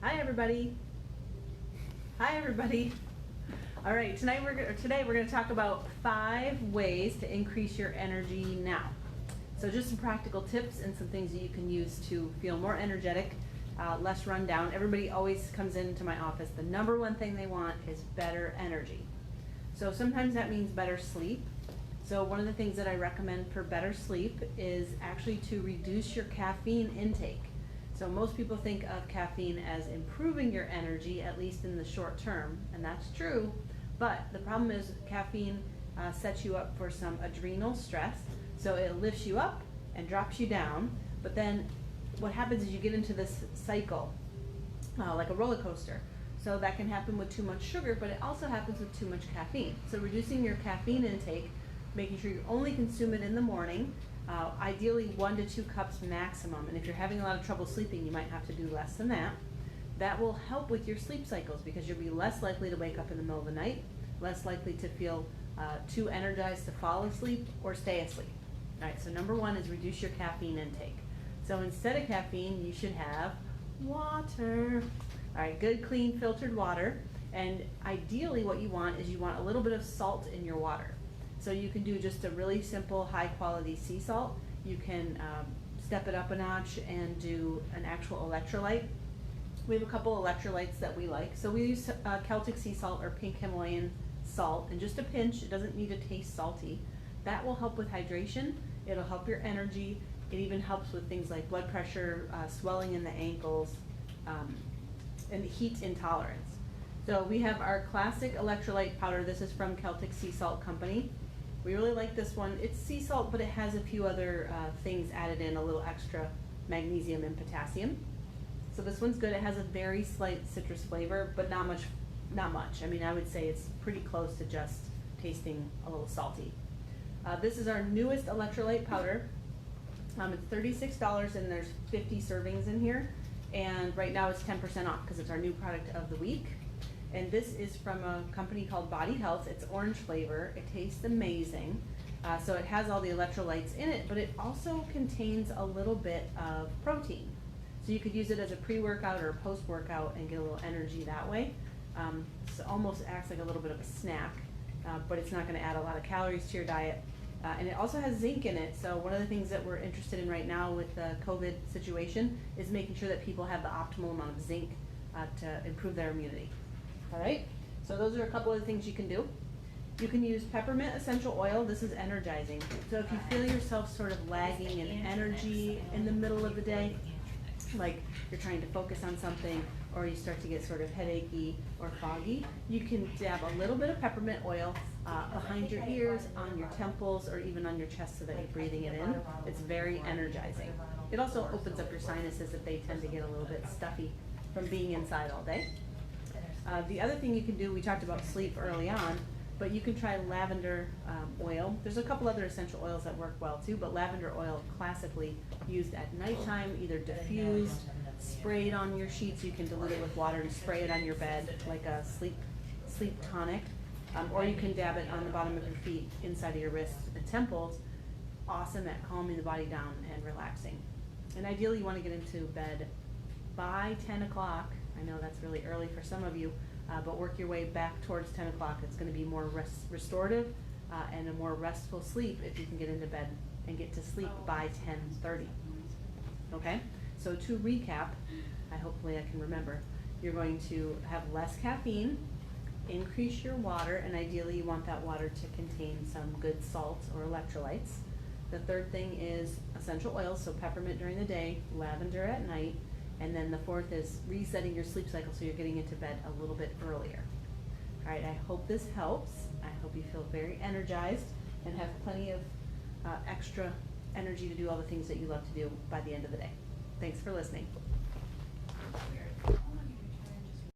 Hi everybody. Hi everybody. All right, today we're going to talk about 5 ways to increase your energy now. So just some practical tips and some things that you can use to feel more energetic, less run down. Everybody always comes into my office. The number one thing they want is better energy. So sometimes that means better sleep. So one of the things that I recommend for better sleep is actually to reduce your caffeine intake. So most people think of caffeine as improving your energy, at least in the short term, and that's true. But the problem is caffeine sets you up for some adrenal stress. So it lifts you up and drops you down. But then what happens is you get into this cycle, like a roller coaster. So that can happen with too much sugar, but it also happens with too much caffeine. So reducing your caffeine intake, making sure you only consume it in the morning, ideally 1 to 2 cups maximum. And if you're having a lot of trouble sleeping, you might have to do less than that. That will help with your sleep cycles because you'll be less likely to wake up in the middle of the night, less likely to feel too energized to fall asleep or stay asleep. All right, so number 1 is reduce your caffeine intake. So instead of caffeine, you should have water. All right, good, clean, filtered water. And ideally what you want is you want a little bit of salt in your water. So you can do just a really simple high quality sea salt. You can step it up a notch and do an actual electrolyte. We have a couple electrolytes that we like. So we use Celtic sea salt or pink Himalayan salt, and just a pinch. It doesn't need to taste salty. That will help with hydration. It'll help your energy. It even helps with things like blood pressure, swelling in the ankles, and heat intolerance. So we have our classic electrolyte powder. This is from Celtic Sea Salt Company. We really like this one. It's sea salt, but it has a few other things added in, a little extra magnesium and potassium. So this one's good. It has a very slight citrus flavor, but not much. I mean, I would say it's pretty close to just tasting a little salty. This is our newest electrolyte powder. It's $36 and there's 50 servings in here. And right now it's 10% off because it's our new product of the week. And this is from a company called Body Health. It's orange flavor. It tastes amazing. So it has all the electrolytes in it, but it also contains a little bit of protein. So you could use it as a pre-workout or a post-workout and get a little energy that way. So it almost acts like a little bit of a snack, but it's not going to add a lot of calories to your diet. And it also has zinc in it. So one of the things that we're interested in right now with the COVID situation is making sure that people have the optimal amount of zinc to improve their immunity. All right, so those are a couple of the things you can do. You can use peppermint essential oil. This is energizing. So if you feel yourself sort of lagging in energy in the middle of the day, like you're trying to focus on something or you start to get sort of headachy or foggy, you can dab a little bit of peppermint oil behind your ears, on your temples, or even on your chest so that you're breathing it in. It's very energizing. It also opens up your sinuses if they tend to get a little bit stuffy from being inside all day. The other thing you can do, we talked about sleep early on, but you can try lavender oil. There's a couple other essential oils that work well too, but lavender oil classically used at nighttime, either diffused, sprayed on your sheets. You can dilute it with water and spray it on your bed like a sleep tonic, or you can dab it on the bottom of your feet, inside of your wrists and temples. Awesome at calming the body down and relaxing. And ideally you want to get into bed by 10 o'clock. I know that's really early for some of you, but work your way back towards 10 o'clock. It's going to be more restorative and a more restful sleep if you can get into bed and get to sleep by 10:30. Okay, so to recap, hopefully I can remember, you're going to have less caffeine, increase your water, and ideally you want that water to contain some good salts or electrolytes. The third thing is essential oils, so peppermint during the day, lavender at night. And then the fourth is resetting your sleep cycle so you're getting into bed a little bit earlier. All right, I hope this helps. I hope you feel very energized and have plenty of extra energy to do all the things that you love to do by the end of the day. Thanks for listening.